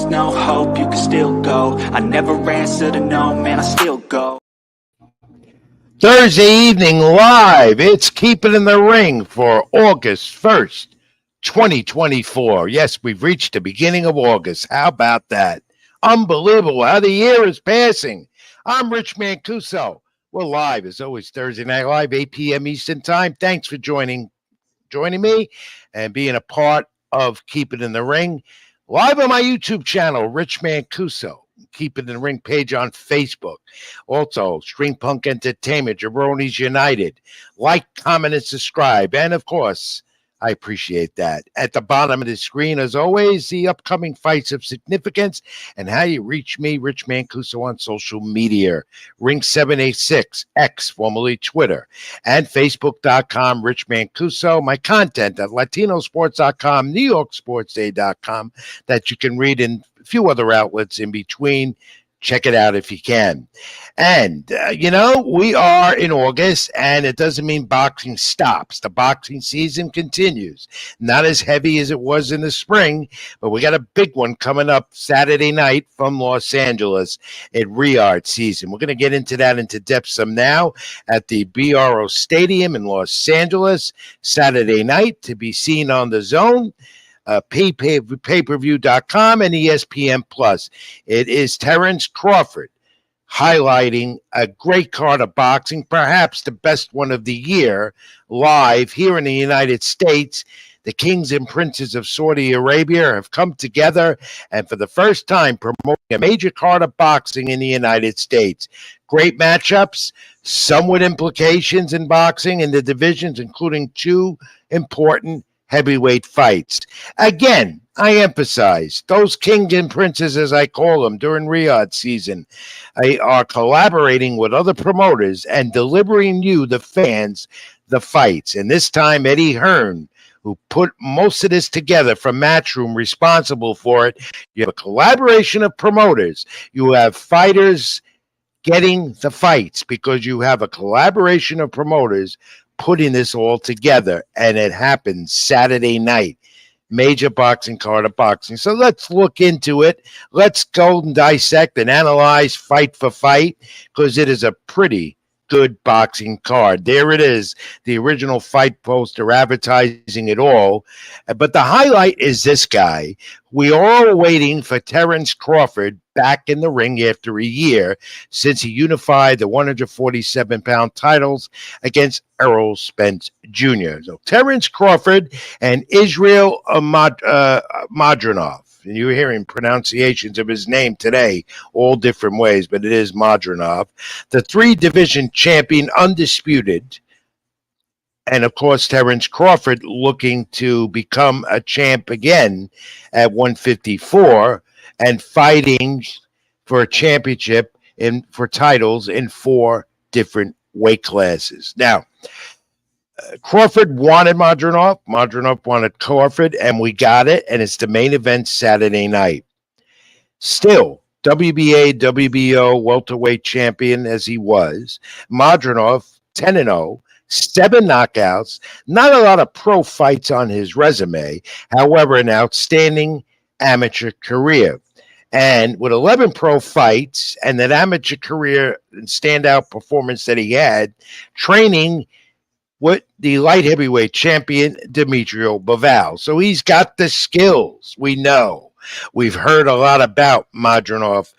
there's no hope, you can still go. I never answer to no, man, I still go. Thursday evening live. It's Keep It in the Ring for August 1st, 2024. Yes, we've reached the beginning of August. How about that? Unbelievable how the year is passing. I'm Rich Mancuso. We're live, as always, Thursday Night Live, 8 p.m. Eastern Time. Thanks for joining me and being a part of Keep It in the Ring. Live on my YouTube channel, Rich Mancuso. Keep It in the Ring page on Facebook. Also, String Punk Entertainment, Jabronis United. Like, comment, and subscribe. And, of course, I appreciate that. At the bottom of the screen, as always, the upcoming fights of significance and how you reach me, Rich Mancuso, on social media. Ring786, X, formerly Twitter, and Facebook.com, Rich Mancuso. My content at Latinosports.com, NewYorkSportsDay.com, that you can read in a few other outlets in between. Check it out if you can. And, we are in August, and it doesn't mean boxing stops. The boxing season continues. Not as heavy as it was in the spring, but we got a big one coming up Saturday night from Los Angeles at Riyadh season. We're going to get into that into depth some now at the BRO Stadium in Los Angeles, Saturday night, to be seen on The Zone. Pay-per-view.com and ESPN Plus. It is Terrance Crawford highlighting a great card of boxing, perhaps the best one of the year, live here in the United States. The kings and princes of Saudi Arabia have come together and for the first time promoting a major card of boxing in the United States. Great matchups, some with implications in boxing in the divisions, including two important heavyweight fights. Again, I emphasize, those kings and princes, as I call them, during Riyadh season, are collaborating with other promoters and delivering you, the fans, the fights. And this time, Eddie Hearn, who put most of this together from Matchroom, responsible for it. You have a collaboration of promoters. You have fighters getting the fights because you have a collaboration of promoters putting this all together, and it happens Saturday night. Major boxing card of boxing. So let's look into it. Let's go and dissect and analyze fight for fight, because it is a pretty good boxing card. There it is, the original fight poster advertising it all. But the highlight is this guy. We are all waiting for Terrance Crawford back in the ring after a year since he unified the 147-pound titles against Errol Spence Jr. So Terrance Crawford and Israil Madrimov. And you're hearing pronunciations of his name today, all different ways, but it is Madrimov. The three-division champion, undisputed. And, of course, Terrance Crawford looking to become a champ again at 154 and fighting for a championship for titles in 4 different weight classes. Now, Crawford wanted Madrimov. Madrimov wanted Crawford, and we got it, and it's the main event Saturday night. Still, WBA, WBO welterweight champion as he was, Madrimov 10-0, 7 knockouts, not a lot of pro fights on his resume, however, an outstanding amateur career. And with 11 pro fights and that amateur career and standout performance that he had, training with the light heavyweight champion, Demetrio Bivol. So he's got the skills. We know. We've heard a lot about Madrimov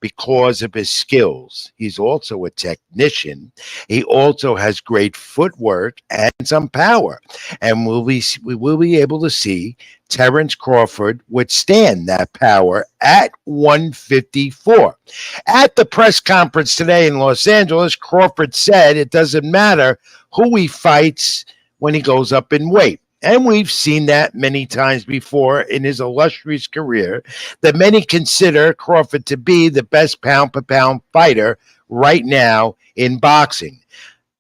because of his skills. He's also a technician. He also has great footwork and some power. And we will be able to see Terrance Crawford withstand that power at 154. At the press conference today in Los Angeles, Crawford said it doesn't matter who he fights when he goes up in weight. And we've seen that many times before in his illustrious career, that many consider Crawford to be the best pound-for-pound fighter right now in boxing.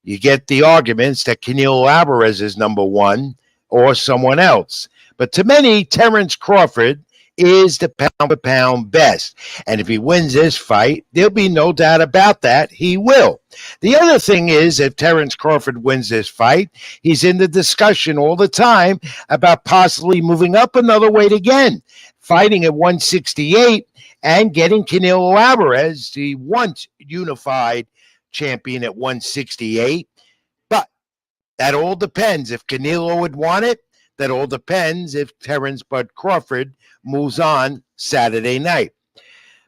You get the arguments that Canelo Alvarez is number one or someone else. But to many, Terrance Crawford is the pound-for-pound best. And if he wins this fight, there'll be no doubt about that. He will. The other thing is, if Terrance Crawford wins this fight, he's in the discussion all the time about possibly moving up another weight again, fighting at 168 and getting Canelo Alvarez, the once unified champion at 168. But that all depends. If Canelo would want it, that all depends if Terrance Bud Crawford moves on Saturday night.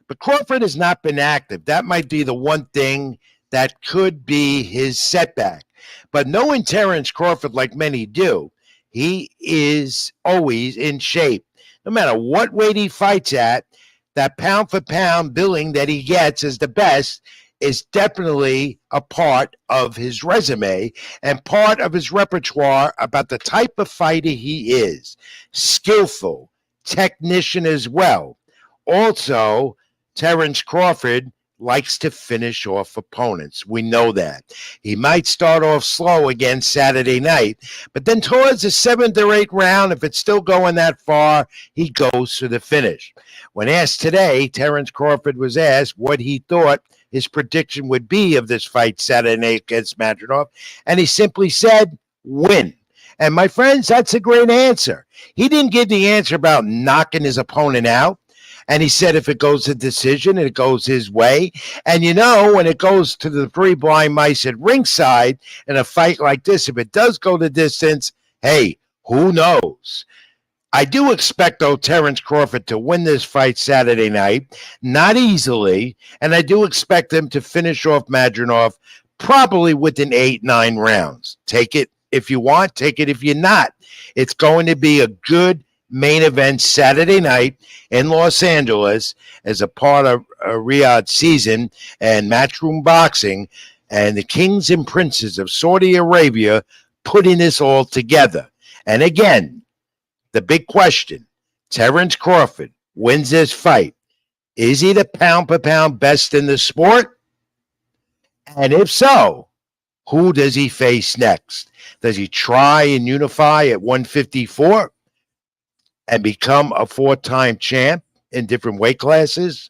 But Crawford has not been active. That might be the one thing that could be his setback. But knowing Terrance Crawford like many do, he is always in shape. No matter what weight he fights at, that pound-for-pound billing that he gets as the best is definitely a part of his resume and part of his repertoire about the type of fighter he is. Skillful, technician as well. Also, Terrance Crawford likes to finish off opponents. We know that. He might start off slow again Saturday night, but then towards the 7th or 8th round, if it's still going that far, he goes to the finish. When asked today, Terrance Crawford was asked what he thought his prediction would be of this fight Saturday night against Madrimov, and he simply said, win. And my friends, that's a great answer. He didn't give the answer about knocking his opponent out. And he said if it goes to decision, it goes his way. And you know, when it goes to the three blind mice at ringside in a fight like this, if it does go the distance, hey, who knows? I do expect, though, Terrance Crawford to win this fight Saturday night, not easily, and I do expect him to finish off Madrimov probably within 8-9 rounds. Take it if you want, take it if you're not. It's going to be a good main event Saturday night in Los Angeles as a part of Riyadh season and Matchroom Boxing and the kings and princes of Saudi Arabia putting this all together. And again, the big question, Terrance Crawford wins this fight. Is he the pound-for-pound best in the sport? And if so, who does he face next? Does he try and unify at 154 and become a 4-time champ in different weight classes?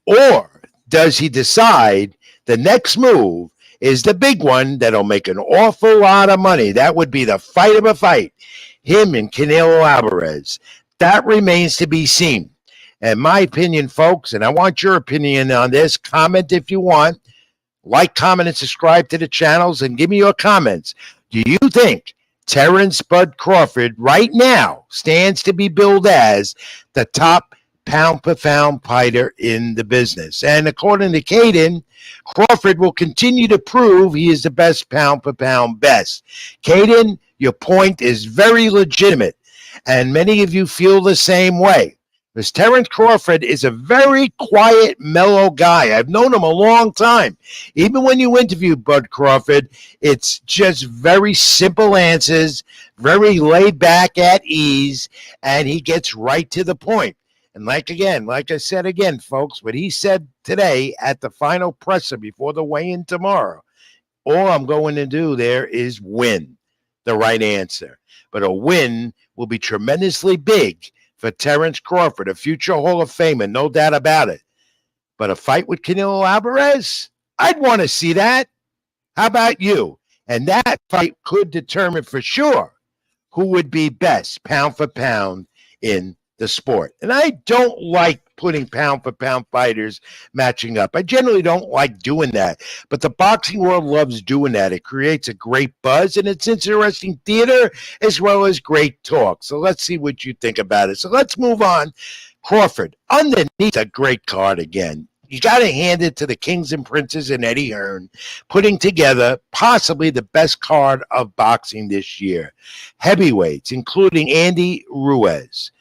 Or does he decide the next move is the big one that'll make an awful lot of money? That would be the fight of a fight. Him and Canelo Alvarez. That remains to be seen. And my opinion, folks, and I want your opinion on this, comment if you want. Like, comment, and subscribe to the channels, and give me your comments. Do you think Terrance Bud Crawford right now stands to be billed as the top pound-for-pound fighter in the business? And according to Caden, Crawford will continue to prove he is the best pound-for-pound best. Caden, your point is very legitimate, and many of you feel the same way. Because Terrance Crawford is a very quiet, mellow guy. I've known him a long time. Even when you interview Bud Crawford, it's just very simple answers, very laid back at ease, and he gets right to the point. And like I said again, folks, what he said today at the final presser before the weigh-in tomorrow, all I'm going to do there is win, the right answer. But a win will be tremendously big for Terrance Crawford, a future Hall of Famer, no doubt about it. But a fight with Canelo Alvarez, I'd want to see that. How about you? And that fight could determine for sure who would be best pound for pound in the sport. And I don't like putting pound-for-pound fighters matching up. I generally don't like doing that. But the boxing world loves doing that. It creates a great buzz, and it's interesting theater as well as great talk. So let's see what you think about it. So let's move on. Crawford, underneath a great card again. You got to hand it to the kings and princes and Eddie Hearn, putting together possibly the best card of boxing this year. Heavyweights, including Andy Ruiz.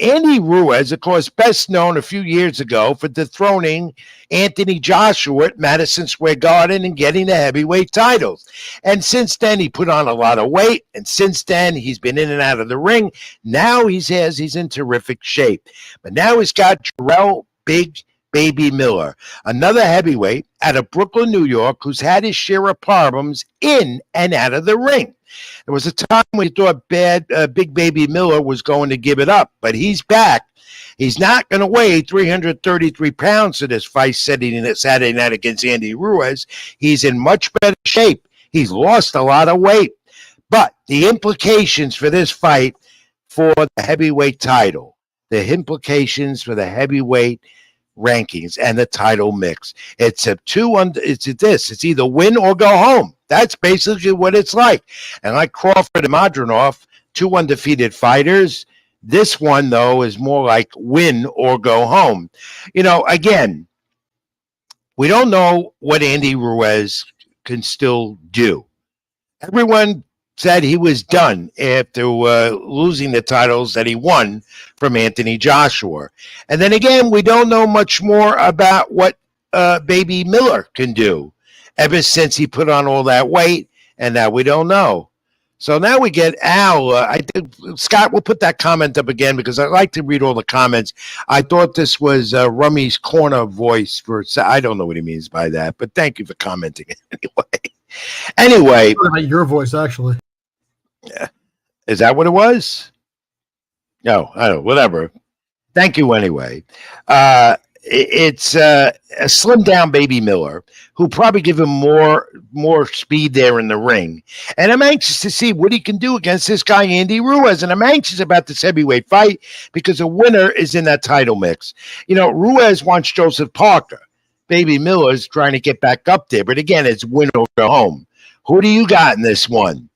Andy Ruiz, of course, best known a few years ago for dethroning Anthony Joshua at Madison Square Garden and getting the heavyweight titles. And since then, he put on a lot of weight, and since then, he's been in and out of the ring. Now he's in terrific shape. But now he's got Jarrell Big Baby Miller, another heavyweight out of Brooklyn, New York, who's had his share of problems in and out of the ring. There was a time when you thought Big Baby Miller was going to give it up, but he's back. He's not going to weigh 333 pounds for this fight Saturday night against Andy Ruiz. He's in much better shape. He's lost a lot of weight. But the implications for this fight for the heavyweight title, the implications for the heavyweight rankings and the title mix. It's it's either win or go home. That's basically what it's like. And like Crawford and Madrimov, two undefeated fighters. This one, though, is more like win or go home. Again, we don't know what Andy Ruiz can still do. Everyone said he was done after losing the titles that he won from Anthony Joshua. And then again, we don't know much more about what Baby Miller can do ever since he put on all that weight, and now we don't know. So now we get Al. Scott, we'll put that comment up again because I like to read all the comments. I thought this was Rummy's Corner voice I don't know what he means by that, but thank you for commenting anyway. Your voice, actually. Yeah. Is that what it was? No, I don't know, whatever. Thank you anyway. It's a slimmed down Baby Miller who probably give him more speed there in the ring. And I'm anxious to see what he can do against this guy, Andy Ruiz. And I'm anxious about this heavyweight fight because a winner is in that title mix. Ruiz wants Joseph Parker. Baby Miller's trying to get back up there. But again, it's win or go home. Who do you got in this one?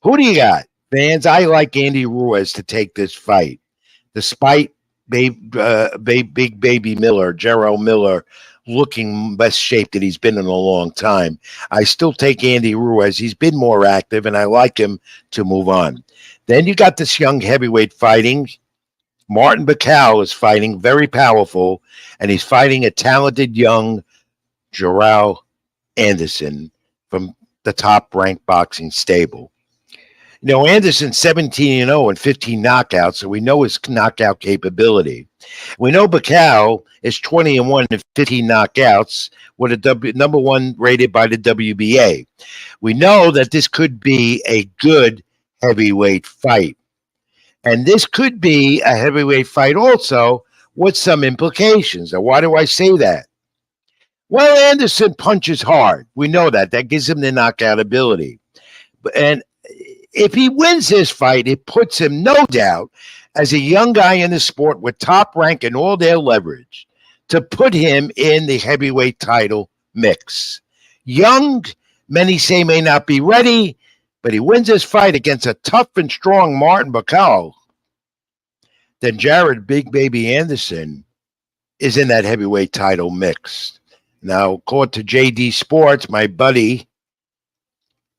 Who do you got? Fans, I like Andy Ruiz to take this fight. Despite big Baby Miller, Gerald Miller, looking best shape that he's been in a long time, I still take Andy Ruiz. He's been more active, and I like him to move on. Then you got this young heavyweight fighting. Martin Bakal is fighting, very powerful, and he's fighting a talented young Israil Anderson from the top-ranked boxing stable. Anderson's 17-0 and 15 knockouts, so we know his knockout capability. We know Bakal is 20-1 and 15 knockouts, with a number one rated by the WBA. We know that this could be a good heavyweight fight. And this could be a heavyweight fight also with some implications. Now, why do I say that? Well, Anderson punches hard. We know that. That gives him the knockout ability. And if he wins this fight, it puts him, no doubt, as a young guy in the sport with top rank and all their leverage, to put him in the heavyweight title mix. Young, many say may not be ready, but he wins this fight against a tough and strong Martin Bakal. Then Jared Big Baby Anderson is in that heavyweight title mix. Now, according to JD Sports, my buddy,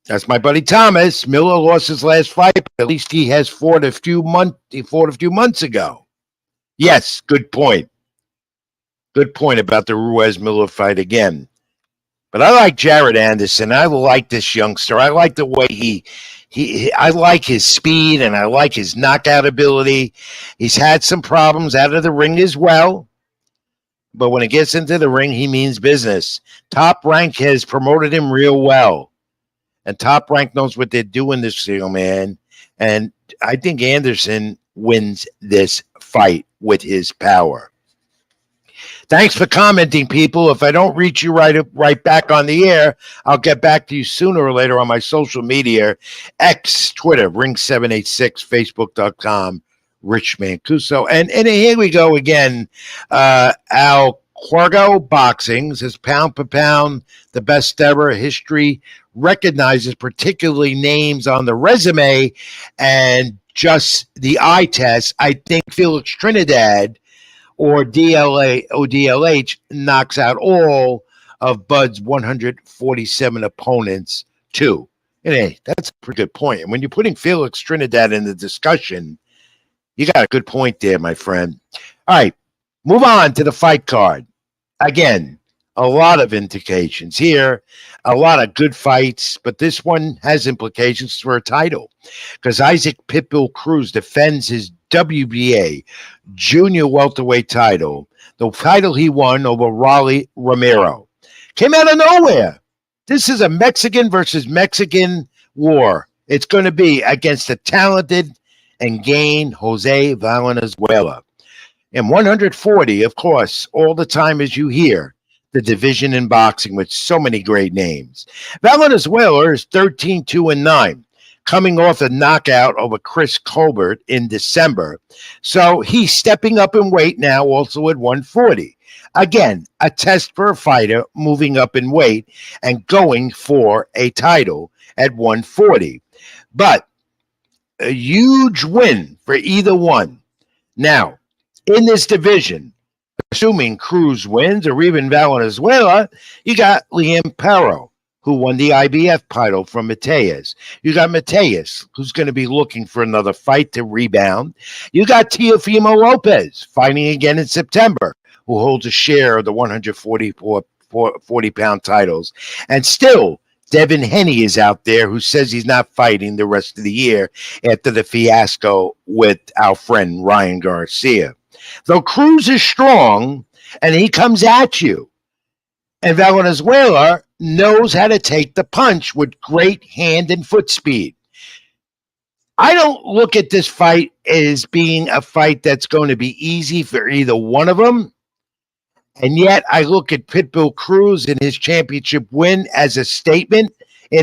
that's my buddy Thomas, Miller lost his last fight, but at least he has fought a few months ago. Yes, good point. Good point about the Ruiz-Miller fight again. But I like Jared Anderson. I like this youngster. I like the way I like his speed, and I like his knockout ability. He's had some problems out of the ring as well. But when it gets into the ring, he means business. Top Rank has promoted him real well. And Top Rank knows what they're doing this year, man. And I think Anderson wins this fight with his power. Thanks for commenting, people. If I don't reach you right back on the air, I'll get back to you sooner or later on my social media, X, Twitter, Ring786, Facebook.com, Rich Mancuso. And here we go again. Al Quargo Boxing says pound per pound, the best ever. History recognizes particularly names on the resume and just the eye test. I think Felix Trinidad or DLH knocks out all of Bud's 147 opponents too. And hey, that's a pretty good point. And when you're putting Felix Trinidad in the discussion, you got a good point there, my friend. All right, move on to the fight card. Again, a lot of indications here, a lot of good fights, but this one has implications for a title because Isaac Pitbull Cruz defends his WBA Junior Welterweight title, the title he won over Rolly Romero. Came out of nowhere. This is a Mexican versus Mexican war. It's going to be against the talented and gained Jose Valenzuela. And 140, of course, all the time as you hear, the division in boxing with so many great names. Valenzuela is 13-2-9. coming off a knockout over Chris Colbert in December. So he's stepping up in weight now, also at 140. Again, a test for a fighter moving up in weight and going for a title at 140. But a huge win for either one. Now, in this division, assuming Cruz wins or even Valenzuela, you got Liam Perro, who won the IBF title from Mateus. You got Mateus, who's going to be looking for another fight to rebound. You got Teofimo Lopez fighting again in September, who holds a share of the 140-pound titles. And still, Devin Haney is out there who says he's not fighting the rest of the year after the fiasco with our friend Ryan Garcia. Though Cruz is strong and he comes at you, and Valenzuela knows how to take the punch with great hand and foot speed. I don't look at this fight as being a fight that's going to be easy for either one of them. And yet I look at Pitbull Cruz and his championship win as a statement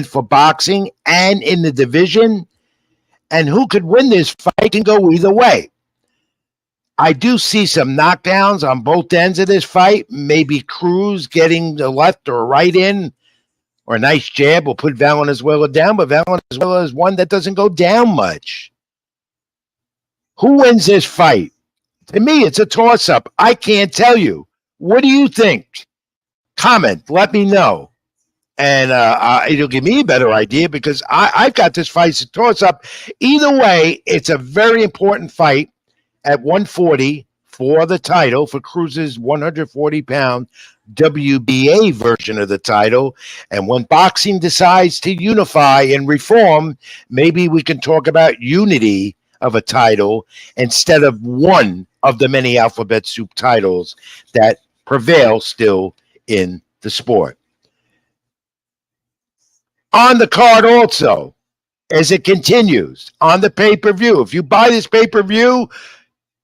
for boxing and in the division. And who could win this fight can go either way. I do see some knockdowns on both ends of this fight. Maybe Cruz getting the left or right in, or a nice jab will put Valenzuela down, but Valenzuela is one that doesn't go down much. Who wins this fight? To me, it's a toss-up. I can't tell you. What do you think? Comment. Let me know. And it'll give me a better idea because I've got this fight as a toss-up. Either way, it's a very important fight at 140 for the title, for Cruz's 140-pound WBA version of the title. And when boxing decides to unify and reform, maybe we can talk about unity of a title instead of one of the many alphabet soup titles that prevail still in the sport. On the card also, as it continues, on the pay-per-view. If you buy this pay-per-view,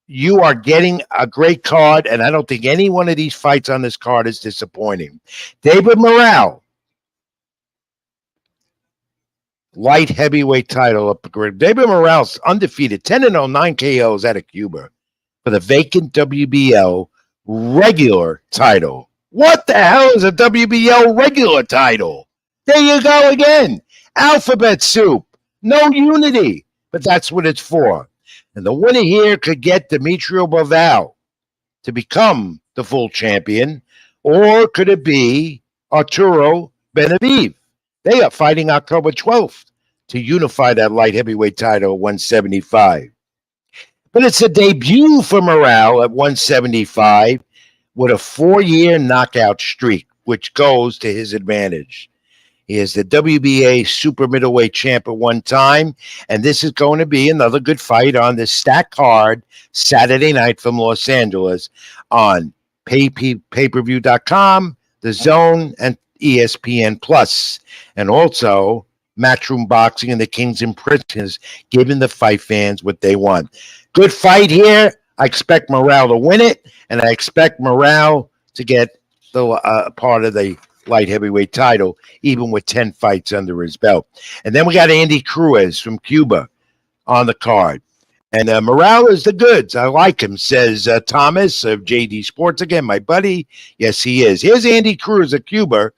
you are getting a great card, and I don't think any one of these fights on this card is disappointing. David Morrell, light heavyweight title up. David Morrell's undefeated, 10-0, 9 KOs out of Cuba for the vacant WBL regular title. What the hell is a WBL regular title? There you go again. Alphabet soup. No unity, but that's what it's for. And the winner here could get Demetrio Bivol to become the full champion, or could it be Arturo Benavides? They are fighting October 12th to unify that light heavyweight title at 175. But it's a debut for Morrell at 175 with a 4-year knockout streak, which goes to his advantage. He is the WBA super middleweight champ at one time, and this is going to be another good fight on this stacked card Saturday night from Los Angeles on payperview.com, The Zone, and ESPN Plus, and also Matchroom Boxing and the Kings and Princes, giving the fight fans what they want. Good fight here. I expect Morrell to win it, and I expect Morrell to get the part of the light heavyweight title, even with 10 fights under his belt. And then we got Andy Cruz from Cuba on the card. And Morrell is the goods. I like him, says Thomas of JD Sports. Again, my buddy. Yes, he is. Here's Andy Cruz of Cuba,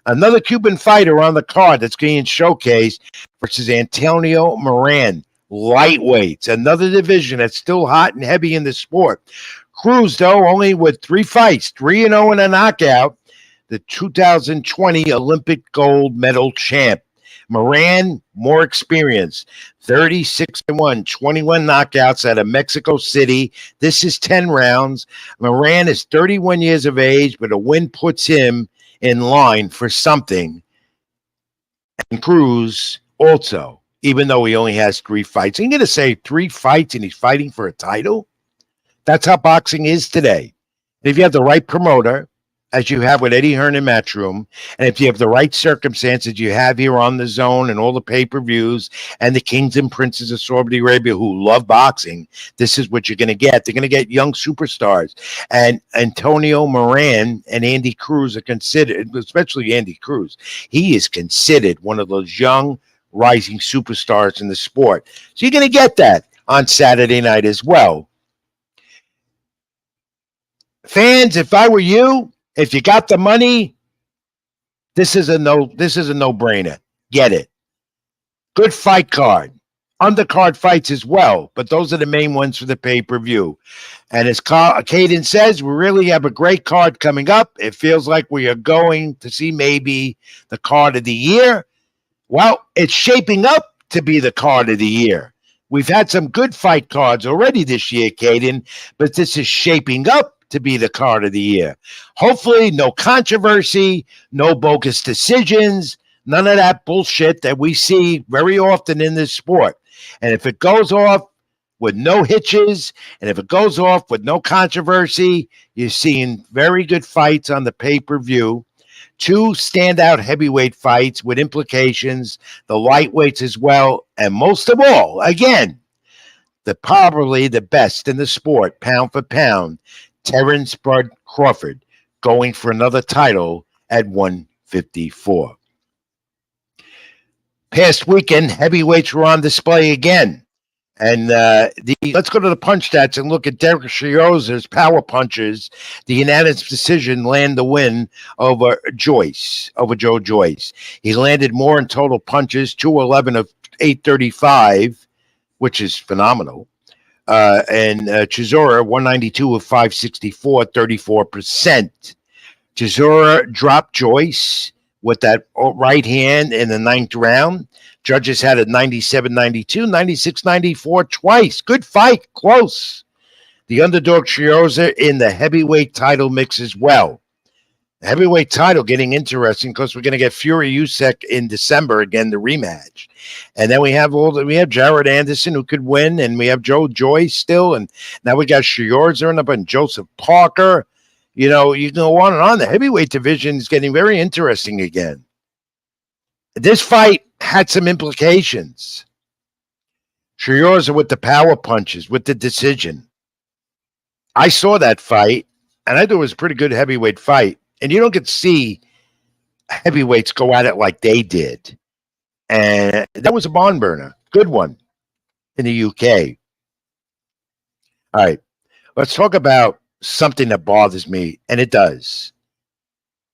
another Cuban fighter on the card that's being showcased versus Antonio Moran, lightweights, another division that's still hot and heavy in the sport. Cruz, though, only with 3 fights, 3-0 and a knockout, the 2020 Olympic gold medal champ. Moran, more experience, 36-1, 21 knockouts out of Mexico City. This is 10 rounds. Moran is 31 years of age, but a win puts him in line for something. And Cruz also, even though he only has 3 fights. I'm going to say 3 fights and he's fighting for a title? That's how boxing is today. If you have the right promoter, as you have with Eddie Hearn and Matchroom, and if you have the right circumstances you have here on The Zone and all the pay-per-views and the kings and princes of Saudi Arabia who love boxing, this is what you're going to get. They're going to get young superstars. And Antonio Moran and Andy Cruz are considered, especially Andy Cruz, he is considered one of those young rising superstars in the sport. So you're going to get that on Saturday night as well. Fans, if I were you, if you got the money, this is a no-brainer. Get it. Good fight card. Undercard fights as well, but those are the main ones for the pay-per-view. And as Caden says, we really have a great card coming up. It feels like we are going to see maybe the card of the year. Well, it's shaping up to be the card of the year. We've had some good fight cards already this year, Caden, but this is shaping up to be the card of the year. Hopefully, no controversy, no bogus decisions, none of that bullshit that we see very often in this sport. And if it goes off with no hitches, and if it goes off with no controversy, you're seeing very good fights on the pay-per-view. 2 standout heavyweight fights with implications, the lightweights as well, and most of all, again, probably the best in the sport, pound for pound, Terrance Crawford going for another title at 154. Past weekend, heavyweights were on display again. And let's go to the punch stats and look at Derek Chiosa's power punches. The unanimous decision land the win over Joe Joyce. He landed more in total punches, 211 of 835, which is phenomenal. And Chisora, 192 of 564, 34%. Chisora dropped Joyce with that right hand in the 9th round. Judges had it 97-92, 96-94 twice. Good fight, close. The underdog Chiosa in the heavyweight title mix as well. The heavyweight title getting interesting because we're going to get Fury Usyk in December again, the rematch. And then we have Jared Anderson who could win, and we have Joe Joyce still, and now we got Chiosa and Joseph Parker. You know, you can go on and on. The heavyweight division is getting very interesting again. This fight had some implications. Chiosa with the power punches, with the decision. I saw that fight, and I thought it was a pretty good heavyweight fight. And you don't get to see heavyweights go at it like they did. And that was a barn burner. Good one in the UK. All right. Let's talk about something that bothers me, and it does.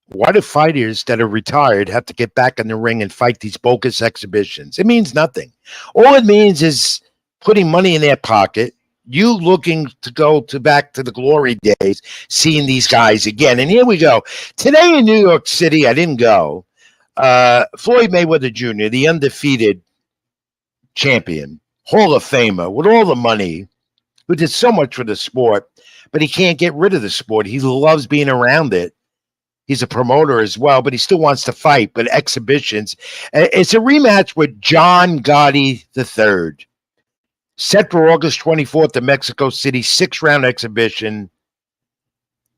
Why do fighters that are retired have to get back in the ring and fight these bogus exhibitions? It means nothing. All it means is putting money in their pocket, you looking to go back to the glory days, seeing these guys again. And here we go. Today in New York City, I didn't go. Floyd Mayweather Jr., the undefeated champion, Hall of Famer, with all the money, who did so much for the sport, but he can't get rid of the sport. He loves being around it. He's a promoter as well, but he still wants to fight, but exhibitions. It's a rematch with John Gotti III. Set for August 24th in Mexico City, 6-round exhibition.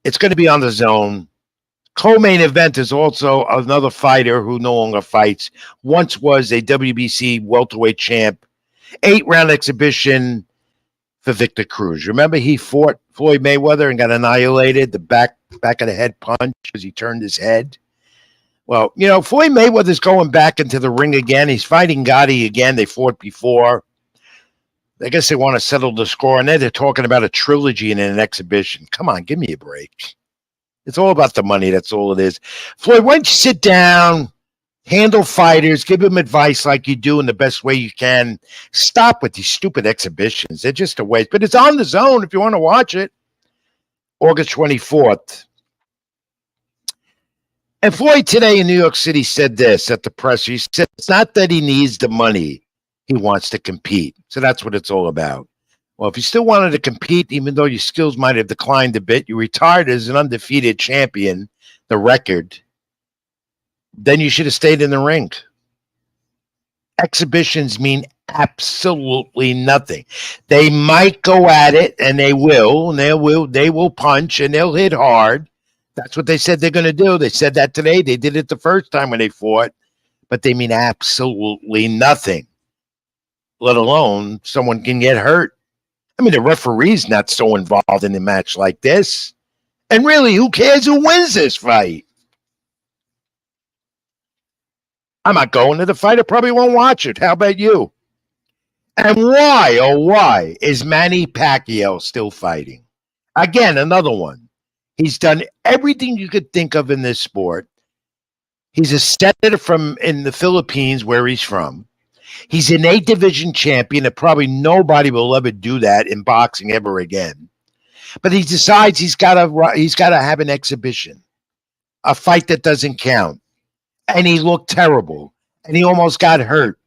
It's going to be on the zone. Co-main event is also another fighter who no longer fights. Once was a WBC welterweight champ. 8-round exhibition for Victor Cruz. Remember he fought Floyd Mayweather and got annihilated, the back of the head punch because he turned his head. Well, you know, Floyd Mayweather's going back into the ring again. He's fighting Gotti again. They fought before. I guess they want to settle the score, and then they're talking about a trilogy in an exhibition. Come on, give me a break. It's all about the money. That's all it is. Floyd, why don't you sit down, handle fighters, give them advice like you do in the best way you can. Stop with these stupid exhibitions. They're just a waste. But it's on the zone if you want to watch it. August 24th. And Floyd today in New York City said this at the press. He said it's not that he needs the money. He wants to compete. So that's what it's all about. Well, if you still wanted to compete, even though your skills might have declined a bit, you retired as an undefeated champion, the record, then you should have stayed in the ring. Exhibitions mean absolutely nothing. They might go at it, and they will punch, and they'll hit hard. That's what they said they're going to do. They said that today. They did it the first time when they fought, but they mean absolutely nothing, let alone someone can get hurt. I mean, the referee's not so involved in a match like this. And really, who cares who wins this fight? I'm not going to the fight. I probably won't watch it. How about you? And why, oh, why is Manny Pacquiao still fighting? Again, another one. He's done everything you could think of in this sport. He's a senator from in the Philippines, where he's from. He's an 8 division champion, and probably nobody will ever do that in boxing ever again. But he decides he's got to have an exhibition, a fight that doesn't count, and he looked terrible, and he almost got hurt.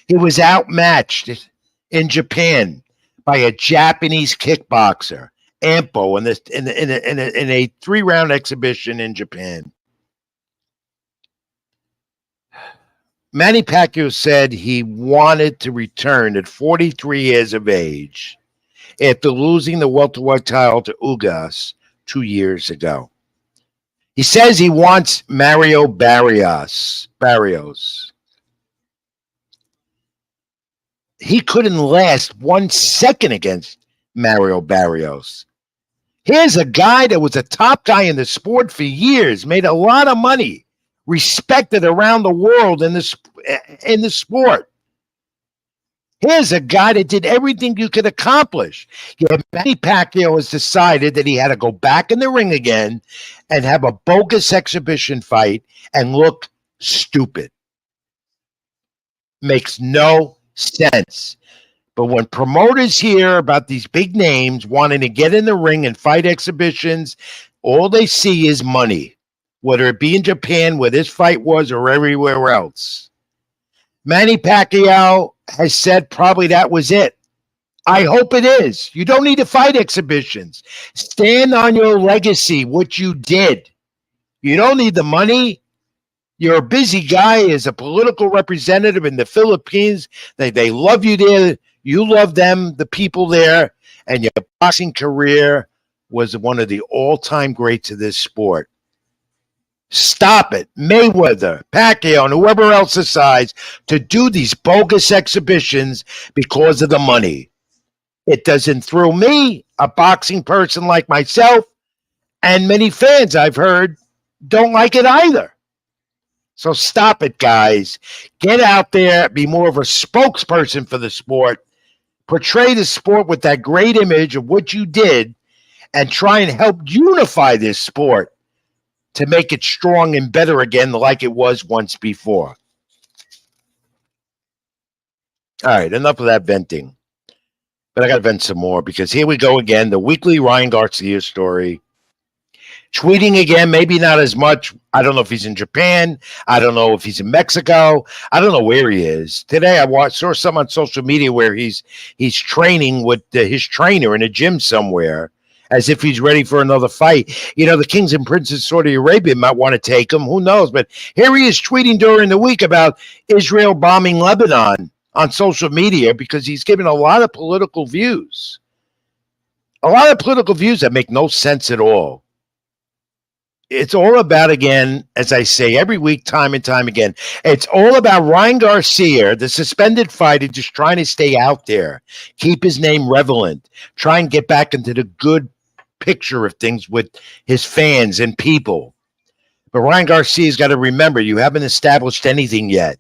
He was outmatched in Japan by a Japanese kickboxer, Ampo, in a 3-round exhibition in Japan. Manny Pacquiao said he wanted to return at 43 years of age after losing the welterweight title to Ugas 2 years ago. He says he wants Mario Barrios. He couldn't last 1 second against Mario Barrios. Here's a guy that was a top guy in the sport for years, made a lot of money, respected around the world in the sport. Here's a guy that did everything you could accomplish. Yet Manny Pacquiao has decided that he had to go back in the ring again and have a bogus exhibition fight and look stupid. Makes no sense. But when promoters hear about these big names wanting to get in the ring and fight exhibitions, all they see is money, whether it be in Japan where this fight was or everywhere else. Manny Pacquiao has said probably that was it. I hope it is. You don't need to fight exhibitions. Stand on your legacy, what you did. You don't need the money. You're a busy guy as a political representative in the Philippines. They love you there. You love them, the people there. And your boxing career was one of the all-time greats of this sport. Stop it. Mayweather, Pacquiao, and whoever else decides to do these bogus exhibitions because of the money. It doesn't thrill me, a boxing person like myself, and many fans I've heard don't like it either. So stop it, guys. Get out there, be more of a spokesperson for the sport, portray the sport with that great image of what you did, and try and help unify this sport to make it strong and better again like it was once before. All right, enough of that venting. But I got to vent some more because here we go again, the weekly Ryan Garcia story. Tweeting again, maybe not as much. I don't know if he's in Japan. I don't know if he's in Mexico. I don't know where he is. Today I saw some on social media where he's training with his trainer in a gym somewhere, as if he's ready for another fight. You know, the kings and princes of Saudi Arabia might want to take him. Who knows? But here he is tweeting during the week about Israel bombing Lebanon on social media because he's given a lot of political views. A lot of political views that make no sense at all. It's all about, again, as I say every week, time and time again, it's all about Ryan Garcia, the suspended fighter, just trying to stay out there, keep his name relevant, try and get back into the good picture of things with his fans and people. But Ryan Garcia's got to remember, you haven't established anything yet.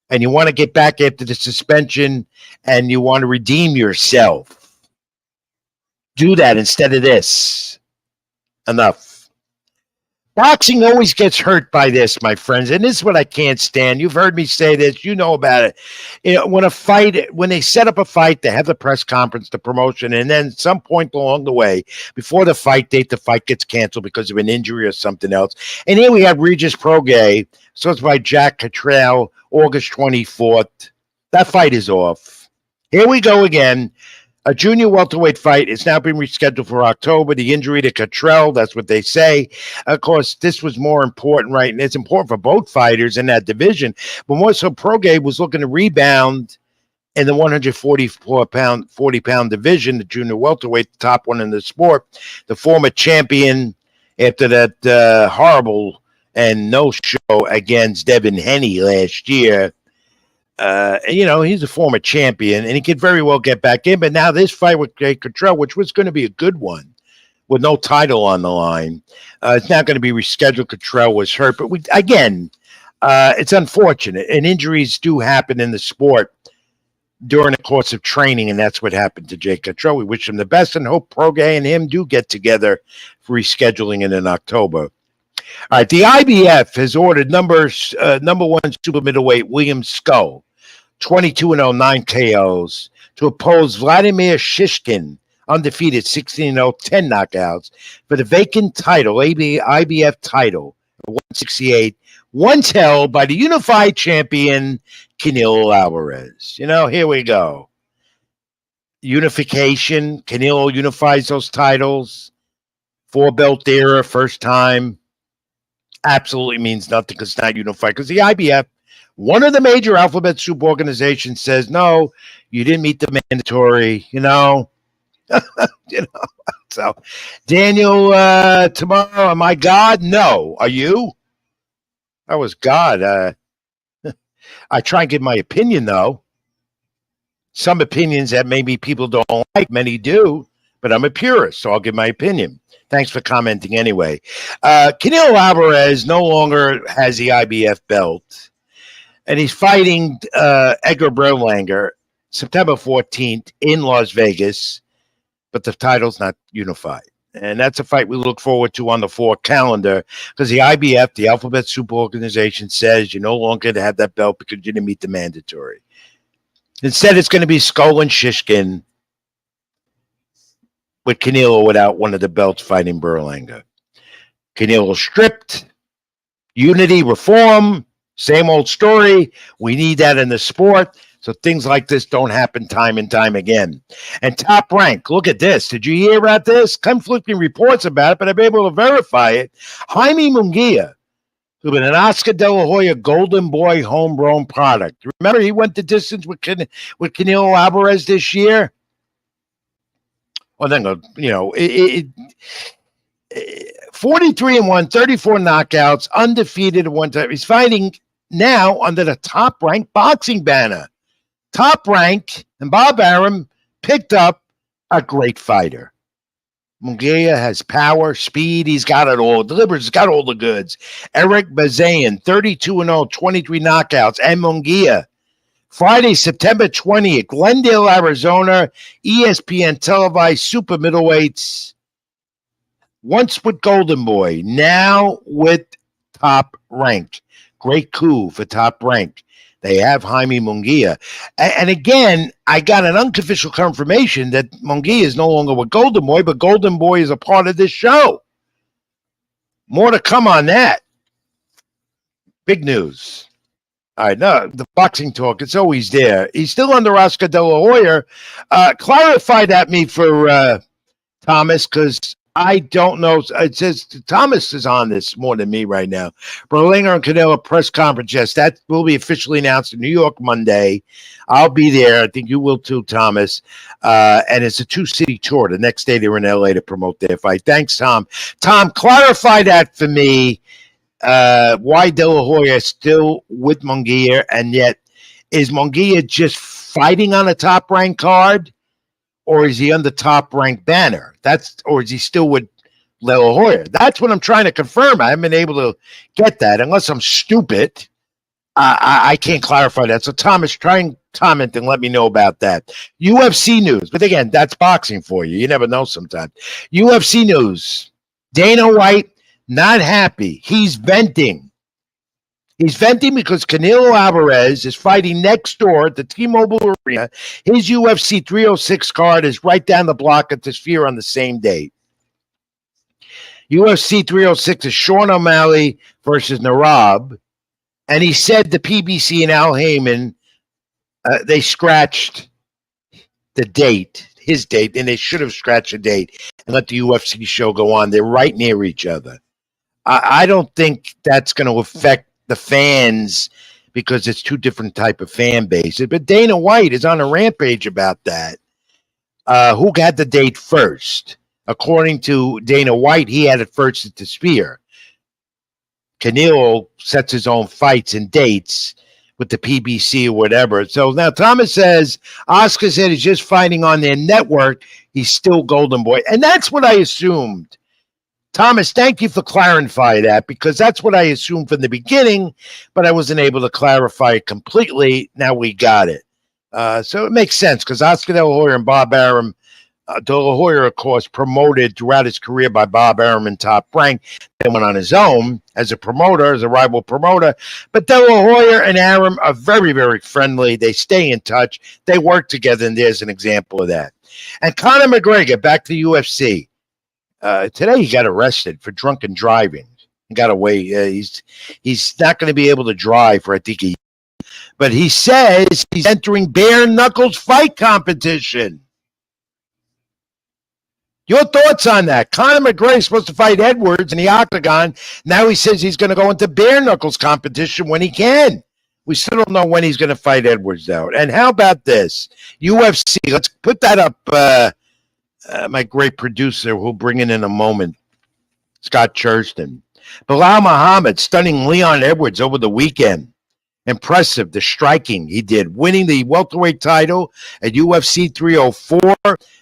And you want to get back after the suspension and you want to redeem yourself. Do that instead of this. Enough. Boxing always gets hurt by this, my friends, and this is what I can't stand. You've heard me say this. You know about it. You know, when they set up a fight, they have the press conference, the promotion, and then at some point along the way, before the fight date, the fight gets canceled because of an injury or something else. And here we have Regis Prograis, so it's by Jack Cottrell, August 24th. That fight is off. Here we go again. A junior welterweight fight is now being rescheduled for October. The injury to Cottrell, that's what they say. Of course, this was more important, right? And it's important for both fighters in that division. But more so, Prograis was looking to rebound in the 40-pound division, the junior welterweight, the top one in the sport. The former champion after that horrible and no-show against Devin Haney last year. You know, he's a former champion, and he could very well get back in. But now this fight with Cottrell, which was going to be a good one, with no title on the line, it's not going to be rescheduled. Cottrell was hurt. But again, It's unfortunate, and injuries do happen in the sport during the course of training, and that's what happened to Jaye Cuttrell. We wish him the best and hope Proge and him do get together for rescheduling it in October. All right, the IBF has ordered number one super middleweight William Skull, 22-0, 9 KOs, to oppose Vladimir Shishkin, undefeated, 16-0, 10 knockouts, for the vacant title, IBF title, 168, once held by the unified champion, Canelo Alvarez. Here we go. Unification. Canelo unifies those titles. 4-belt era, first time. Absolutely means nothing because it's not unified. Because the IBF, one of the major alphabet soup organizations, says, no, you didn't meet the mandatory, So, Daniel, tomorrow, am I God? No. Are you? I was God. I try and give my opinion, though. Some opinions that maybe people don't like, many do, but I'm a purist, so I'll give my opinion. Thanks for commenting anyway. Canelo Alvarez no longer has the IBF belt, and he's fighting Edgar Berlanger September 14th in Las Vegas, but the title's not unified. And that's a fight we look forward to on the 4 calendar because the IBF, the Alphabet Soup Organization, says you're no longer going to have that belt because you didn't meet the mandatory. Instead, it's going to be Skull and Shishkin with Canelo without one of the belts fighting Berlanger. Canelo stripped. Unity, reform, same old story. We need that in the sport. So things like this don't happen time and time again. And Top Rank, look at this. Did you hear about this? Conflicting reports about it, but I've been able to verify it. Jaime Munguia, who's been an Oscar De La Hoya Golden Boy homegrown product. Remember, he went the distance with Canelo Alvarez this year? Well, then, 43-1, 34 knockouts, undefeated at one time. He's fighting now under the Top Rank boxing banner. Top Rank, and Bob Arum picked up a great fighter. Munguia has power, speed, he's got it all. Delivers, he's got all the goods. Eric Bazayan, 32-0, 23 knockouts. And Munguia, Friday, September 20th, Glendale, Arizona, ESPN televised super middleweights. Once with Golden Boy, now with Top Rank. Great coup for Top Rank. They have Jaime Munguia. And again, I got an unofficial confirmation that Munguia is no longer with Golden Boy, but Golden Boy is a part of this show. More to come on that. Big news. All right, no, the boxing talk, it's always there. He's still under Oscar De La Hoya. Clarify that me for Thomas, because I don't know. It says Thomas is on this more than me right now. Berlanger and Canelo press conference. Yes, that will be officially announced in New York Monday. I'll be there. I think you will too, Thomas. And it's a 2-city tour. The next day they're in LA to promote their fight. Thanks, Tom. Tom, clarify that for me. Why De La Hoya is still with Munguia, and yet is Munguia just fighting on a Top Rank card? Or is he on the Top Rank banner? Or is he still with De La Hoya? That's what I'm trying to confirm. I haven't been able to get that. Unless I'm stupid, I can't clarify that. So, Thomas, try and comment and let me know about that. UFC news. But again, that's boxing for you. You never know sometimes. UFC news. Dana White, not happy. He's venting. He's venting because Canelo Alvarez is fighting next door at the T-Mobile Arena. His UFC 306 card is right down the block at the Sphere on the same date. UFC 306 is Sean O'Malley versus Narab. And he said the PBC and Al Heyman, they scratched the date, his date, and they should have scratched the date and let the UFC show go on. They're right near each other. I don't think that's going to affect the fans because it's two different type of fan bases. But Dana White is on a rampage about that. Who had the date first? According to Dana White, he had it first at the Sphere. Canelo sets his own fights and dates with the PBC or whatever. So now Thomas says Oscar said he's just fighting on their network. He's still Golden Boy. And that's what I assumed. Thomas, thank you for clarifying that, because that's what I assumed from the beginning, but I wasn't able to clarify it completely. Now we got it. So it makes sense, because Oscar De La Hoya and Bob Arum, De La Hoya, of course, promoted throughout his career by Bob Arum in Top Rank, then went on his own as a promoter, as a rival promoter. But De La Hoya and Arum are very, very friendly. They stay in touch. They work together, and there's an example of that. And Conor McGregor, back to the UFC. Today he got arrested for drunken driving. He got away. He's not going to be able to drive for, I think, but he says he's entering bare knuckles fight competition. Your thoughts on that? Conor McGregor is supposed to fight Edwards in the octagon. Now he says he's going to go into bare knuckles competition when he can. We still don't know when he's going to fight Edwards, though. And how about this? UFC, let's put that up. My great producer, who'll bring in a moment, Scott Churston. Bilal Muhammad stunning Leon Edwards over the weekend. Impressive, the striking he did, winning the welterweight title at UFC 304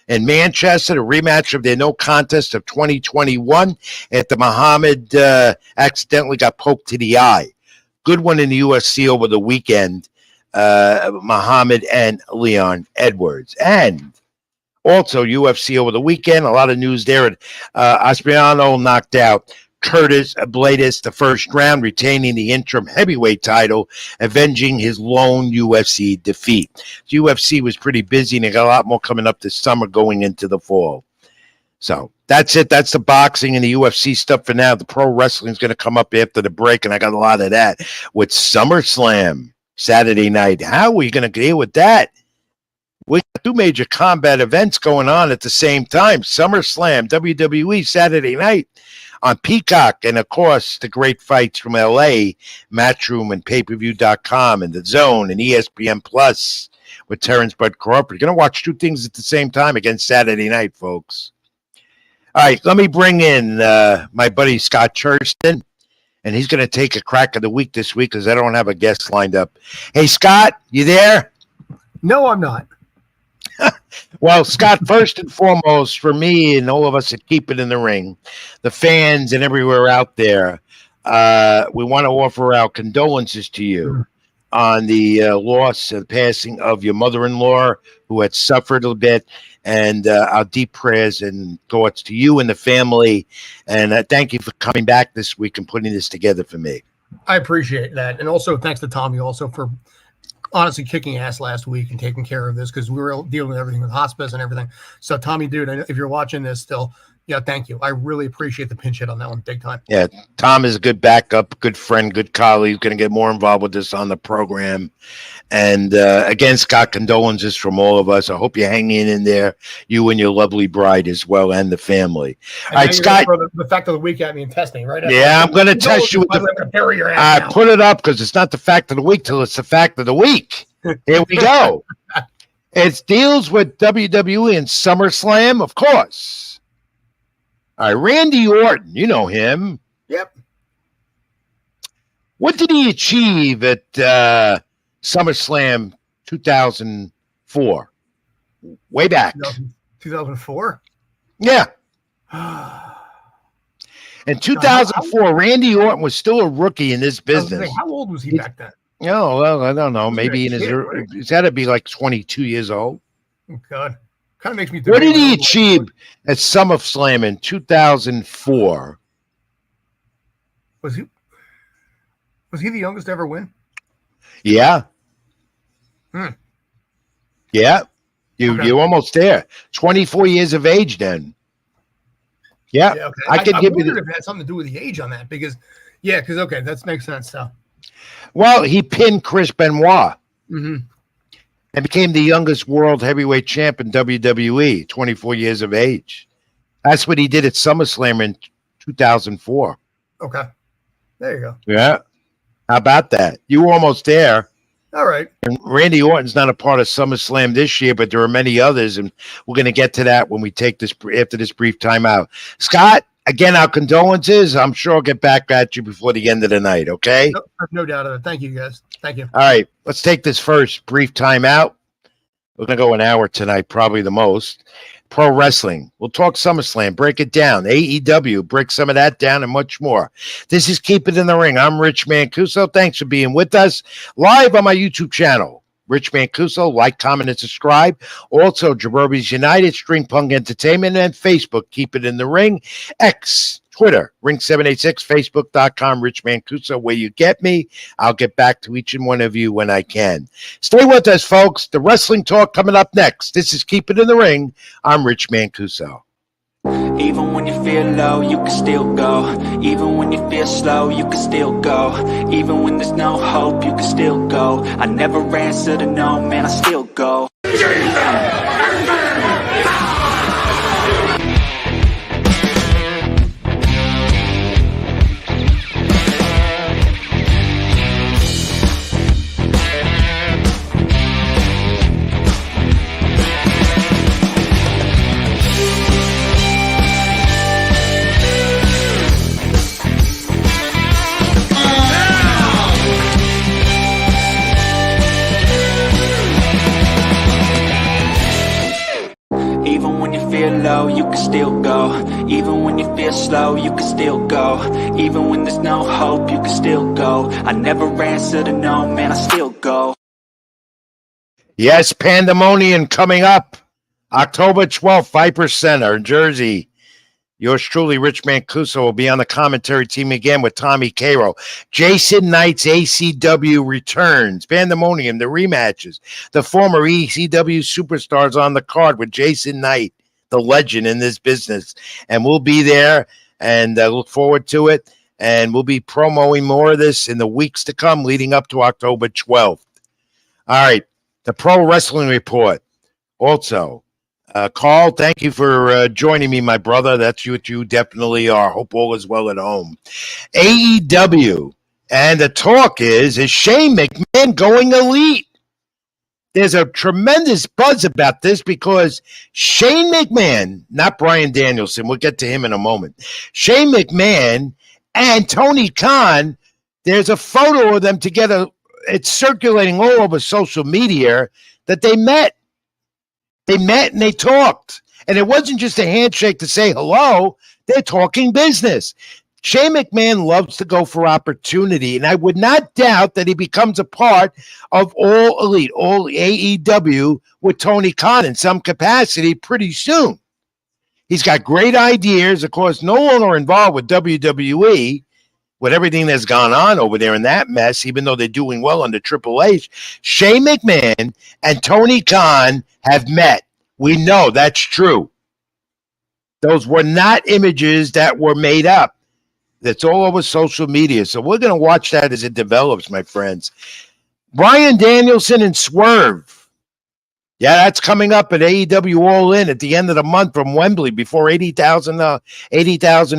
in Manchester, the rematch of their no contest of 2021 after Muhammad accidentally got poked to the eye. Good one in the UFC over the weekend, Muhammad and Leon Edwards. And also UFC over the weekend, a lot of news there. Aspiano knocked out Curtis Bladis the first round, retaining the interim heavyweight title, avenging his lone UFC defeat. The UFC was pretty busy, and they got a lot more coming up this summer going into the fall. So that's it. That's the boxing and the UFC stuff for now. The pro wrestling is going to come up after the break, and I got a lot of that with SummerSlam Saturday night. How are we going to deal with that? We got two major combat events going on at the same time. SummerSlam, WWE Saturday night on Peacock, and of course the great fights from LA, Matchroom and payperview.com and The Zone and ESPN Plus with Terrance Crawford. You're going to watch two things at the same time against Saturday night, folks. All right, let me bring in my buddy Scott Churston, and he's going to take a crack of the week this week because I don't have a guest lined up. Hey, Scott, you there? No, I'm not. Well, Scott, first and foremost, for me and all of us that keep it in the ring, the fans and everywhere out there, we want to offer our condolences to you on the loss and passing of your mother-in-law, who had suffered a bit, and our deep prayers and thoughts to you and the family. And thank you for coming back this week and putting this together for me. I appreciate that. And also thanks to Tommy also for honestly kicking ass last week and taking care of this, because we were dealing with everything with hospice and everything. So Tommy, dude, if you're watching this still, yeah, thank you. I really appreciate the pinch hit on that one, big time. Yeah, Tom is a good backup, good friend, good colleague. Going to get more involved with this on the program. And again, Scott, condolences from all of us. I hope you're hanging in there, you and your lovely bride as well, and the family. And all right, Scott. The fact of the week at me and test me, right? Yeah, I'm going to test you with I put it up because it's not the fact of the week till it's the fact of the week. Here we go. It deals with WWE and SummerSlam, of course. All right, Randy Orton, you know him. Yep. What did he achieve at SummerSlam 2004? Way back. 2004? Yeah. In 2004, Randy Orton was still a rookie in this business. How old was he back then? Oh, well, I don't know. Maybe in his early, he's got to be like 22 years old. Oh, God. Kind of makes me think. What did he achieve at SummerSlam in 2004? Was he the youngest to ever win? Yeah. Yeah. You're almost there. 24 years of age then. Yeah. Okay. I could give you if it had something to do with the age on that, because okay, that makes sense. So. Well, he pinned Chris Benoit. Mm-hmm. And became the youngest world heavyweight champ in WWE, 24 years of age. That's what he did at SummerSlam in 2004. Okay. There you go. Yeah. How about that? You were almost there. All right. And Randy Orton's not a part of SummerSlam this year, but there are many others, and we're going to get to that when we take this after this brief timeout. Scott, again, our condolences. I'm sure I'll get back at you before the end of the night, okay? No doubt of it. Thank you, guys. Thank you. All right, let's take this first brief timeout. We're going to go an hour tonight, probably the most. pro wrestling. We'll talk SummerSlam, break it down. AEW, break some of that down and much more. This is Keep It in the Ring. I'm Rich Mancuso. Thanks for being with us live on my YouTube channel. Rich Mancuso, like, comment, and subscribe. Also, Jabrobis United, String Punk Entertainment, and Facebook, Keep It in the Ring. X, Twitter, Ring786, Facebook.com, Rich Mancuso, where you get me. I'll get back to each and one of you when I can. Stay with us, folks. The wrestling talk coming up next. This is Keep It in the Ring. I'm Rich Mancuso. Even when you feel low, you can still go. Even when you feel slow, you can still go. Even when there's no hope, you can still go. I never answer to no, man, I still go. Even when you feel low, you can still go. Even when you feel slow, you can still go. Even when there's no hope, you can still go. I never answer to no, man, I still go. Yes, Pandemonium coming up October 12th, Viper Center in Jersey. Yours truly, Rich Mancuso, will be on the commentary team again with Tommy Cairo. Jason Knight's ACW returns. Pandemonium, the rematches. The former ECW superstars on the card with Jason Knight, the legend in this business. And we'll be there and look forward to it. And we'll be promoting more of this in the weeks to come leading up to October 12th. All right, the Pro Wrestling Report. Also, Carl, thank you for joining me, my brother. That's what you definitely are. Hope all is well at home. AEW, and the talk is Shane McMahon going elite? There's a tremendous buzz about this because Shane McMahon, not Bryan Danielson, we'll get to him in a moment. Shane McMahon and Tony Khan, there's a photo of them together. It's circulating all over social media that they met. They met and they talked. And it wasn't just a handshake to say hello. They're talking business. Shane McMahon loves to go for opportunity, and I would not doubt that he becomes a part of All Elite, All AEW with Tony Khan in some capacity pretty soon. He's got great ideas. Of course, no longer involved with WWE, with everything that's gone on over there in that mess, even though they're doing well under Triple H. Shane McMahon and Tony Khan have met. We know that's true. Those were not images that were made up. That's all over social media. So we're going to watch that as it develops, my friends. Bryan Danielson and Swerve. Yeah, that's coming up at AEW All In at the end of the month from Wembley before 80,000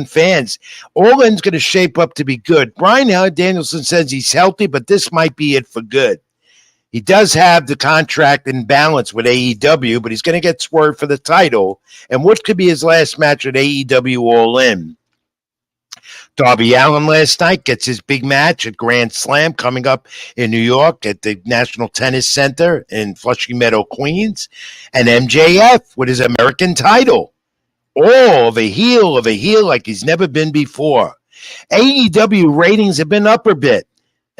fans. All In's going to shape up to be good. Bryan Danielson says he's healthy, but this might be it for good. He does have the contract in balance with AEW, but he's going to get Swerve for the title. And what could be his last match at AEW All In? Darby Allin last night gets his big match at Grand Slam coming up in New York at the National Tennis Center in Flushing Meadow, Queens. And MJF with his American title. All of a heel like he's never been before. AEW ratings have been up a bit.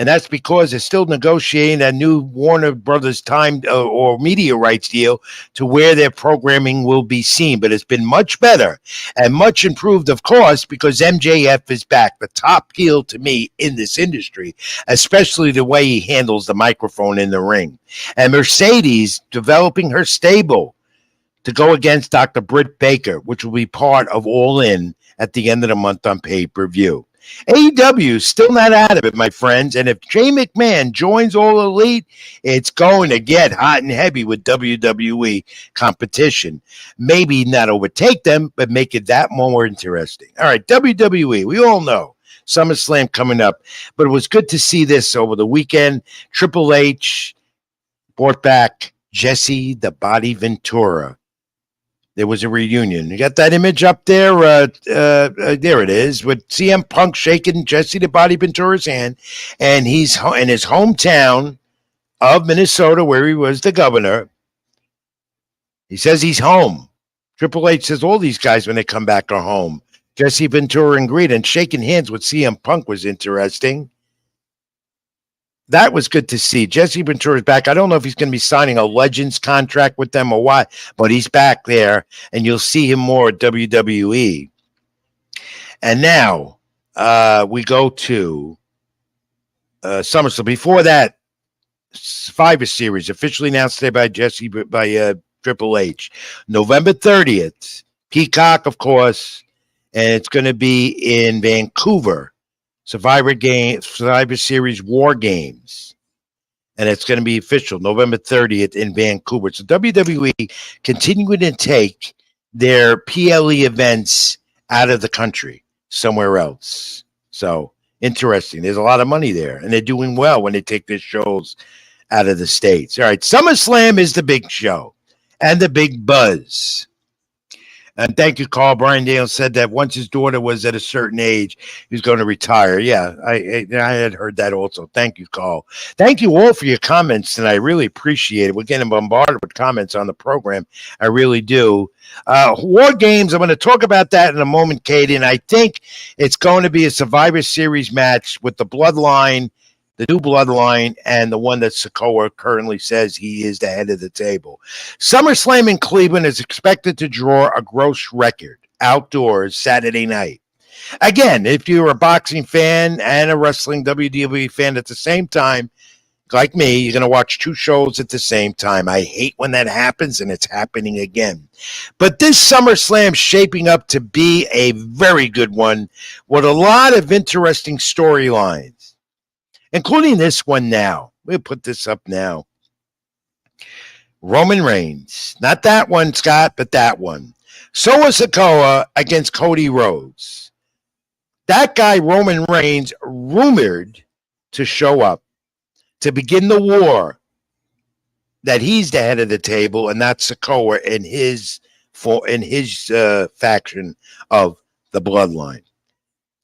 And that's because they're still negotiating a new Warner Brothers time or media rights deal to where their programming will be seen. But it's been much better and much improved, of course, because MJF is back. The top heel to me in this industry, especially the way he handles the microphone in the ring. And Mercedes developing her stable to go against Dr. Britt Baker, which will be part of All In at the end of the month on pay-per-view. AEW is still not out of it, my friends. And if Shane McMahon joins All Elite, it's going to get hot and heavy with WWE competition. Maybe not overtake them, but make it that more interesting. All right, WWE, we all know SummerSlam coming up. But it was good to see this over the weekend. Triple H brought back Jesse the Body Ventura. There was a reunion. You got that image up there? There it is, with CM Punk shaking Jesse the Body Ventura's hand. And he's in his hometown of Minnesota, where he was the governor. He says he's home. Triple H says all these guys, when they come back, are home. Jesse Ventura and Greed, and shaking hands with CM Punk was interesting. That was good to see. Jesse Ventura's back. I don't know if he's going to be signing a Legends contract with them or what, but he's back there, and you'll see him more at WWE. And now we go to SummerSlam. Before that, Survivor Series officially announced today by Triple H, November 30th. Peacock, of course, and it's going to be in Vancouver. Survivor Series War Games, and it's going to be official November 30th in Vancouver. So WWE continuing to take their PLE events out of the country somewhere else. So interesting. There's a lot of money there, and they're doing well when they take their shows out of the States. All right, SummerSlam is the big show and the big buzz. And thank you, Carl. Brian Dale said that once his daughter was at a certain age, he was going to retire. Yeah, I had heard that also. Thank you, Carl. Thank you all for your comments, and I really appreciate it. We're getting bombarded with comments on the program. I really do. War Games, I'm going to talk about that in a moment, Katie, and I think it's going to be a Survivor Series match with the Bloodline, the new Bloodline, and the one that Sikoa currently says he is the head of the table. SummerSlam in Cleveland is expected to draw a gross record outdoors Saturday night. Again, if you're a boxing fan and a wrestling WWE fan at the same time, like me, you're going to watch two shows at the same time. I hate when that happens, and it's happening again. But this SummerSlam is shaping up to be a very good one with a lot of interesting storylines, including this one now. We'll put this up now. Roman Reigns. Not that one, Scott, but that one. Solo Sikoa against Cody Rhodes. That guy, Roman Reigns, rumored to show up to begin the war that he's the head of the table and not Sikoa in his faction of the Bloodline.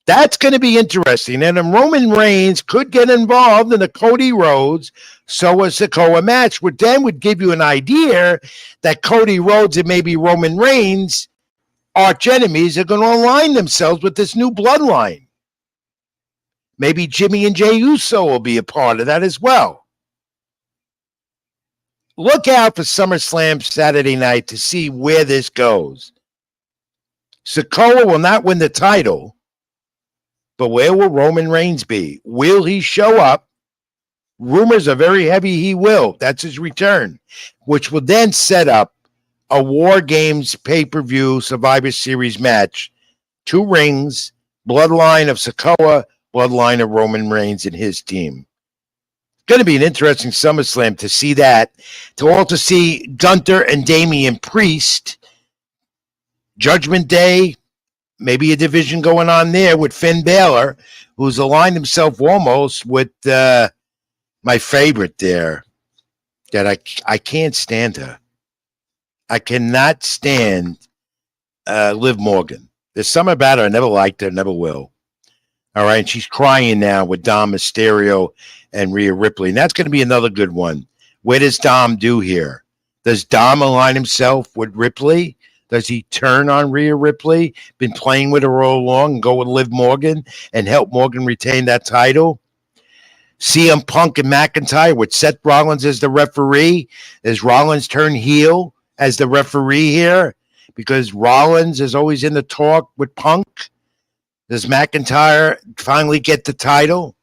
That's going to be interesting. And then Roman Reigns could get involved in the Cody Rhodes Solo Sikoa match, which then would give you an idea that Cody Rhodes and maybe Roman Reigns, arch enemies, are going to align themselves with this new Bloodline. Maybe Jimmy and Jey Uso will be a part of that as well. Look out for SummerSlam Saturday night to see where this goes. Sikoa will not win the title, but where will Roman Reigns be? Will he show up? Rumors are very heavy he will. That's his return, which will then set up a War Games pay-per-view Survivor Series match. 2 rings, Bloodline of Sikoa, Bloodline of Roman Reigns and his team. It's going to be an interesting SummerSlam to see that. To also see Gunther and Damian Priest. Judgment Day. Maybe a division going on there with Finn Balor, who's aligned himself almost with my favorite there, that I can't stand her. I cannot stand Liv Morgan. There's something about her I never liked her, never will. All right, and she's crying now with Dom Mysterio and Rhea Ripley, and that's going to be another good one. Where does Dom do here? Does Dom align himself with Ripley? Does he turn on Rhea Ripley? Been playing with her all along and go with Liv Morgan and help Morgan retain that title? CM Punk and McIntyre with Seth Rollins as the referee. Does Rollins turn heel as the referee here? Because Rollins is always in the talk with Punk. Does McIntyre finally get the title?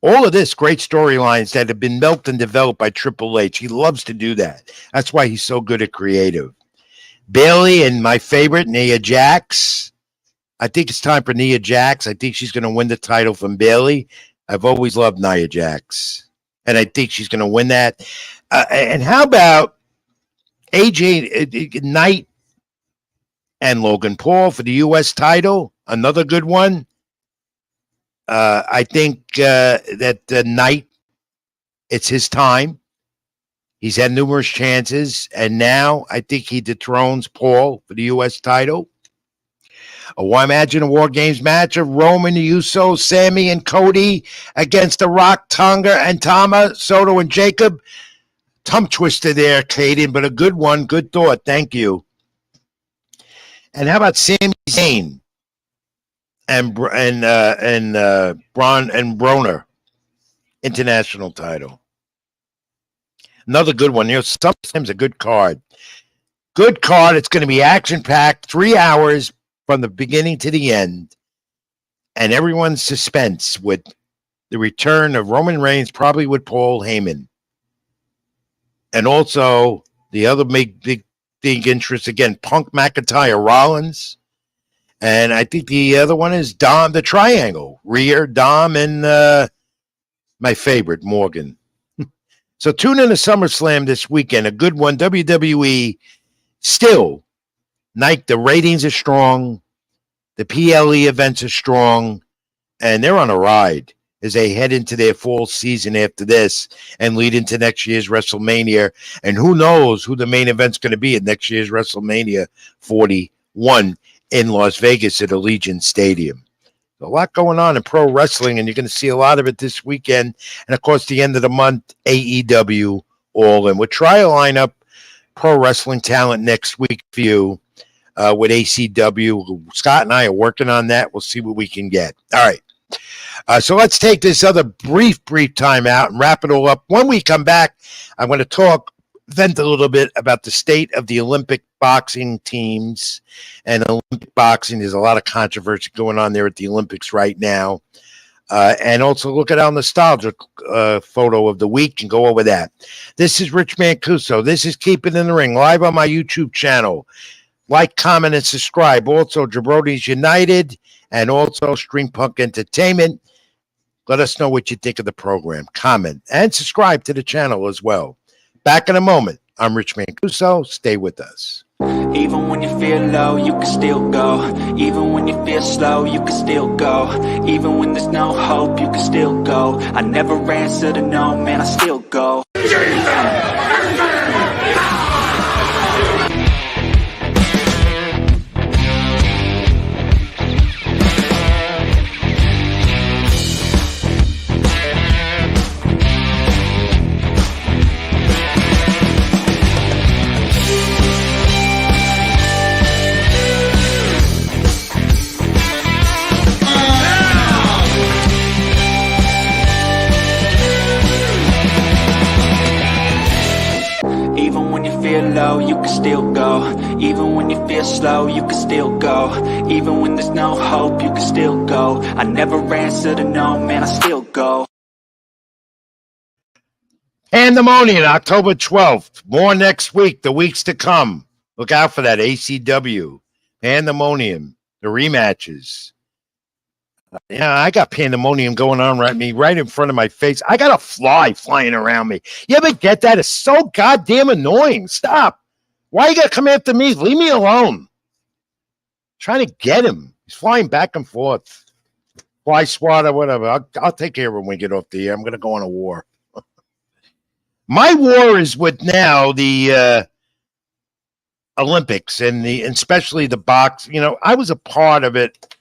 All of this, great storylines that have been built and developed by Triple H. He loves to do that. That's why he's so good at creative. Bayley and my favorite, Nia Jax. I think it's time for Nia Jax. I think she's going to win the title from Bayley. I've always loved Nia Jax, and I think she's going to win that. And how about AJ Knight and Logan Paul for the U.S. title? Another good one. I think that Knight, it's his time. He's had numerous chances, and now I think he dethrones Paul for the U.S. title. I imagine a War Games match of Roman, Uso, Sammy, and Cody against The Rock, Tonga, and Tama, Soto, and Jacob. tongue twister there, Caden, but a good one. Good thought. Thank you. And how about Sami Zayn and Broner international title? Another good one. Sometimes a good card. Good card. It's going to be action-packed, 3 hours from the beginning to the end, and everyone's suspense with the return of Roman Reigns, probably with Paul Heyman. And also the other big interest, again, Punk, McIntyre, Rollins. And I think the other one is Dom, the Triangle. Rhea, Dom, and my favorite, Morgan. So tune in to SummerSlam this weekend. A good one. WWE still, Nike, the ratings are strong. The PLE events are strong. And they're on a ride as they head into their fall season after this and lead into next year's WrestleMania. And who knows who the main event's going to be at next year's WrestleMania 41 in Las Vegas at Allegiant Stadium. A lot going on in pro wrestling, and you're going to see a lot of it this weekend. And, of course, the end of the month, AEW All In. We'll try to line up pro wrestling talent next week for you with ACW. Scott and I are working on that. We'll see what we can get. All right. So let's take this other brief time out and wrap it all up. When we come back, I'm going to vent a little bit about the state of the Olympic boxing teams and Olympic boxing. There's a lot of controversy going on there at the Olympics right now. And also look at our nostalgic photo of the week and go over that. This is Rich Mancuso. This is Keep It in the Ring, live on my YouTube channel. Like, comment, and subscribe. Also, Jabronis United and also String Punk Entertainment. Let us know what you think of the program. Comment and subscribe to the channel as well. Back in a moment. I'm Rich Mancuso. Stay with us. Even when you feel low, you can still go. Even when you feel slow, you can still go. Even when there's no hope, you can still go. I never answer to no, man, I still go. Low, you can still go. Even when you feel slow, you can still go. Even when there's no hope, you can still go. I never answer to no, man, I still go. Pandemonium, October 12th. More next week, the weeks to come. Look out for that, ACW. Pandemonium, the rematches. Yeah, I got pandemonium going on right in front of my face. I got a fly flying around me. You ever get that? It's so goddamn annoying. Stop. Why you got to come after me? Leave me alone. I'm trying to get him. He's flying back and forth. Fly swatter, whatever. I'll take care of him when we get off the air. I'm going to go on a war. My war is with now the Olympics and especially the box. You know, I was a part of it.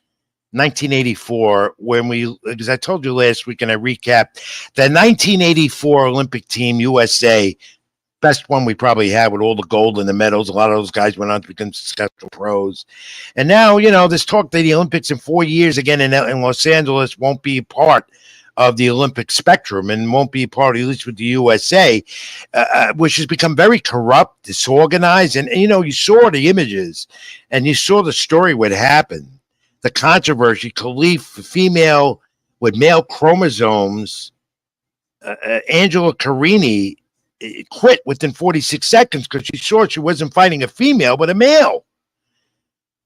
1984, when as I told you last week, and I recapped, the 1984 Olympic team, USA, best one we probably had with all the gold and the medals. A lot of those guys went on to become successful pros. And now, you know, this talk that the Olympics in 4 years again in Los Angeles won't be part of the Olympic spectrum and won't be part, at least with the USA, which has become very corrupt, disorganized. And, you know, you saw the images and you saw the story what happened. The controversy, Khalif, female with male chromosomes, Angela Carini quit within 46 seconds because she saw she wasn't fighting a female but a male.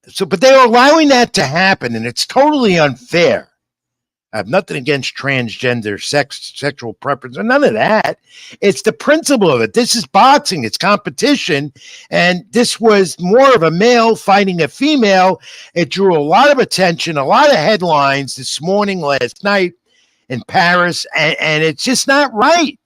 So, but they are allowing that to happen, and it's totally unfair. I have nothing against transgender, sexual preference, or none of that. It's the principle of it. This is boxing. It's competition. And this was more of a male fighting a female. It drew a lot of attention, a lot of headlines this morning, last night in Paris, and it's just not right.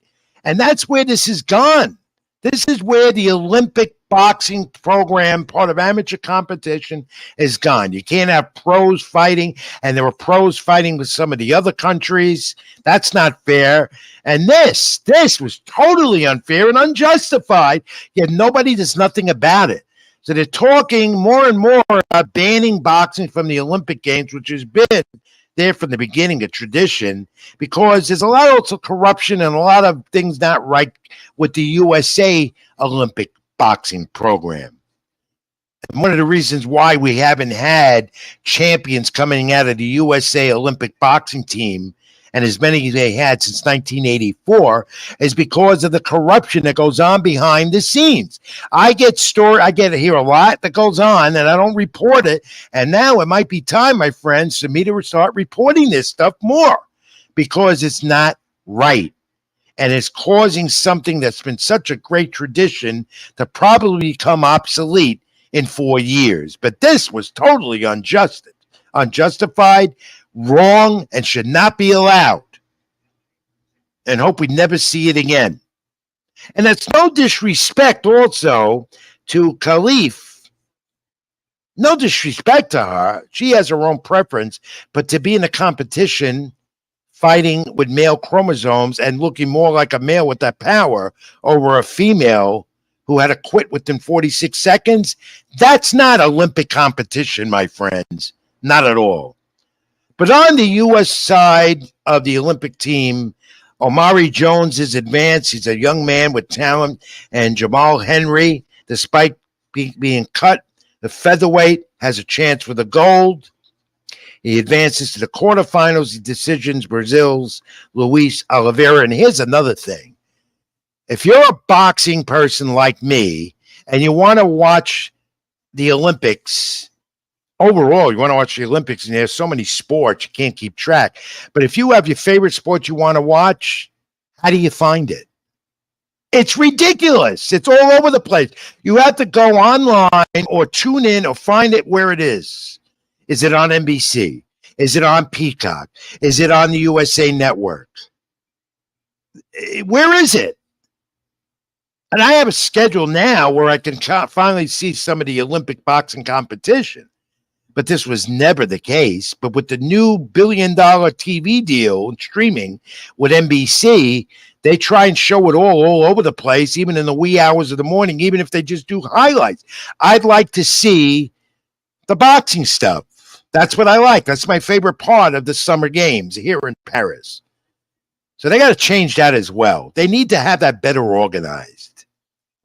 And that's where this has gone. This is where the Olympic boxing program, part of amateur competition, is gone. You can't have pros fighting, and there were pros fighting with some of the other countries. That's not fair. And this was totally unfair and unjustified, yet nobody does nothing about it. So they're talking more and more about banning boxing from the Olympic Games, which has been there from the beginning, a tradition, because there's a lot of also corruption and a lot of things not right with the USA Olympic boxing program. And one of the reasons why we haven't had champions coming out of the USA Olympic boxing team, and as many as they had since 1984, is because of the corruption that goes on behind the scenes. I get to hear a lot that goes on, and I don't report it. And now it might be time, my friends, for me to start reporting this stuff more, because it's not right. And it's causing something that's been such a great tradition to probably become obsolete in 4 years. But this was totally unjustified, wrong, and should not be allowed. And hope we never see it again. And that's no disrespect also to Khalif. No disrespect to her. She has her own preference, but to be in a competition fighting with male chromosomes and looking more like a male with that power over a female who had to quit within 46 seconds, that's not Olympic competition, my friends. Not at all. But on the U.S. side of the Olympic team, Omari Jones is advanced. He's a young man with talent. And Jamal Henry, despite being cut, the featherweight, has a chance for the gold. He advances to the quarterfinals. He decisions Brazil's Luis Oliveira. And here's another thing. If you're a boxing person like me and you want to watch the Olympics, overall, you want to watch the Olympics, and there's so many sports, you can't keep track. But if you have your favorite sport you want to watch, how do you find it? It's ridiculous. It's all over the place. You have to go online or tune in or find it where it is. Is it on NBC? Is it on Peacock? Is it on the USA Network? Where is it? And I have a schedule now where I can finally see some of the Olympic boxing competition. But this was never the case. But with the new $1 billion TV deal and streaming with NBC, they try and show it all over the place, even in the wee hours of the morning, even if they just do highlights. I'd like to see the boxing stuff. That's what I like. That's my favorite part of the summer games here in Paris. So they got to change that as well. They need to have that better organized.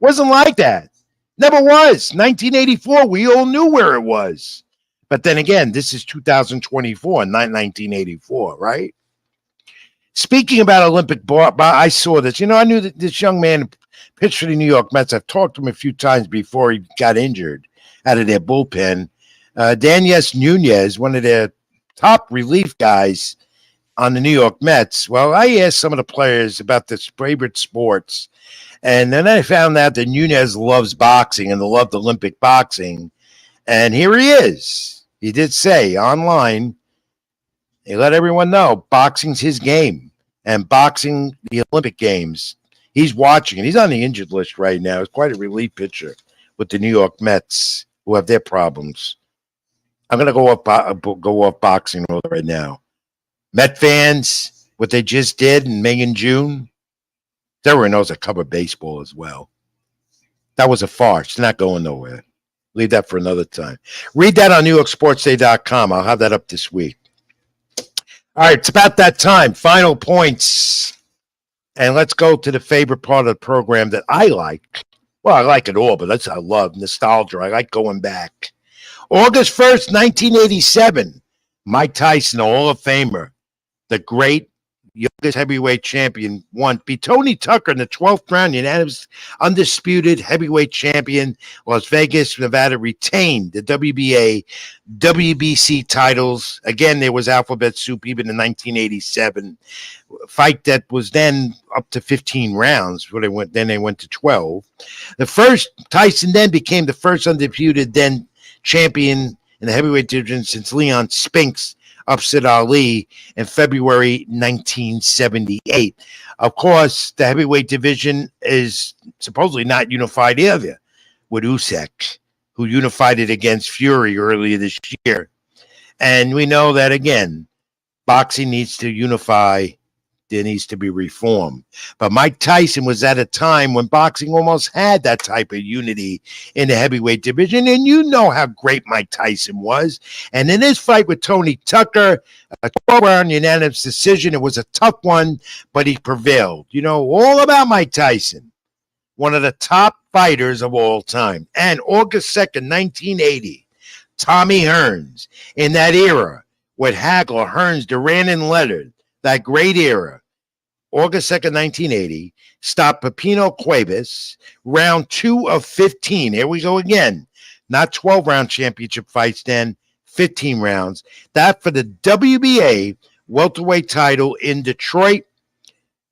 Wasn't like that. Never was. 1984, we all knew where it was. But then again, this is 2024, not 1984, right? Speaking about Olympic bar, I saw this. I knew that this young man pitched for the New York Mets. I've talked to him a few times before he got injured out of their bullpen. Daniel Nunez, one of their top relief guys on the New York Mets. Well, I asked some of the players about their favorite sports, and then I found out that Nunez loves boxing and they loved Olympic boxing. And here he is. He did say online, he let everyone know boxing's his game, and boxing the Olympic Games. He's watching, and he's on the injured list right now. He's quite a relief pitcher with the New York Mets, who have their problems. I'm going to go off boxing right now. Met fans, what they just did in May and June, everyone knows I cover baseball as well. That was a farce. It's not going nowhere. Leave that for another time. Read that on NewYorkSportsDay.com. I'll have that up this week. All right, it's about that time. Final points. And let's go to the favorite part of the program that I like. Well, I like it all, but I love nostalgia. I like going back. August 1st, 1987. Mike Tyson, the Hall of Famer, the great youngest heavyweight champion, beat Tony Tucker in the 12th round, unanimous, undisputed heavyweight champion. Las Vegas, Nevada retained the WBA, WBC titles. Again, there was alphabet soup even in 1987. Fight that was then up to 15 rounds. Then they went to 12. The first, Tyson then became the first undisputed then champion in the heavyweight division since Leon Spinks upset Ali in February 1978. Of course, the heavyweight division is supposedly not unified either. with Usyk, who unified it against Fury earlier this year. And we know that, again, boxing needs to unify. There needs to be reform. But Mike Tyson was at a time when boxing almost had that type of unity in the heavyweight division. And you know how great Mike Tyson was. And in his fight with Tony Tucker, a 12-round unanimous decision, it was a tough one, but he prevailed. You know all about Mike Tyson, one of the top fighters of all time. And August 2nd, 1980, Tommy Hearns, in that era with Hagler, Hearns, Duran, and Leonard, that great era, August 2nd, 1980, stopped Pepino Cuevas, round 2 of 15. Here we go again. Not 12-round championship fights then, 15 rounds. That for the WBA welterweight title in Detroit.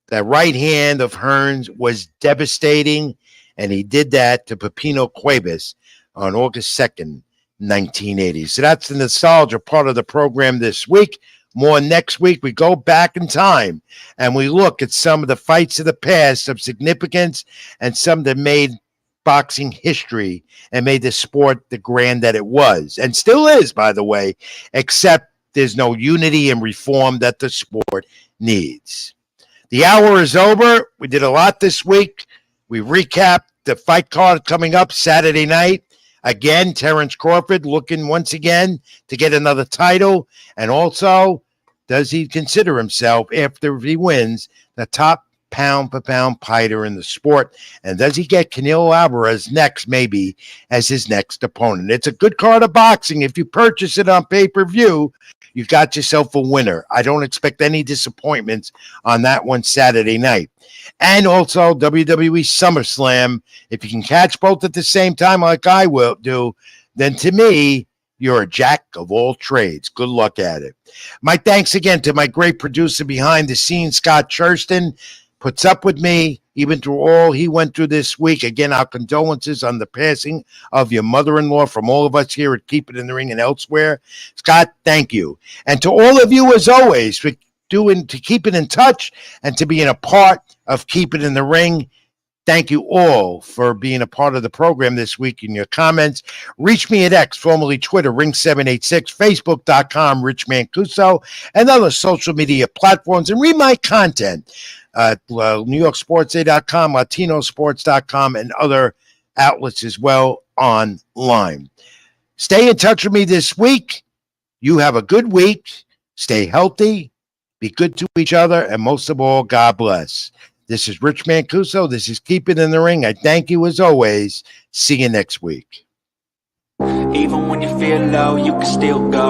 That right hand of Hearns was devastating, and he did that to Pepino Cuevas on August 2nd, 1980. So that's the nostalgia part of the program this week. More next week. We go back in time and we look at some of the fights of the past of significance and some that made boxing history and made the sport the grand that it was and still is, by the way, except there's no unity and reform that the sport needs. The hour is over. We did a lot this week. We recapped the fight card coming up Saturday night. Again, Terrance Crawford looking once again to get another title. And also, does he consider himself, after he wins, the top pound-for-pound fighter in the sport? And does he get Canelo Alvarez next, maybe, as his next opponent? It's a good card of boxing. If you purchase it on pay-per-view, you've got yourself a winner. I don't expect any disappointments on that one Saturday night. And also WWE SummerSlam. If you can catch both at the same time like I will do, then to me, you're a jack of all trades. Good luck at it. My thanks again to my great producer behind the scenes, Scott Churston, puts up with me even through all he went through this week. Again, our condolences on the passing of your mother-in-law from all of us here at Keep It in the Ring and elsewhere. Scott, thank you. And to all of you, as always, for keeping in touch and to being a part of Keep It in the Ring. Thank you all for being a part of the program this week in your comments. Reach me at X, formerly Twitter, Ring786, Facebook.com, Rich Mancuso, and other social media platforms. And read my content at NewYorkSportsDay.com, LatinoSports.com, and other outlets as well online. Stay in touch with me this week. You have a good week. Stay healthy. Be good to each other. And most of all, God bless. This is Rich Mancuso. This is Keep It in the Ring. I thank you as always. See you next week. Even when you feel low, you can still go.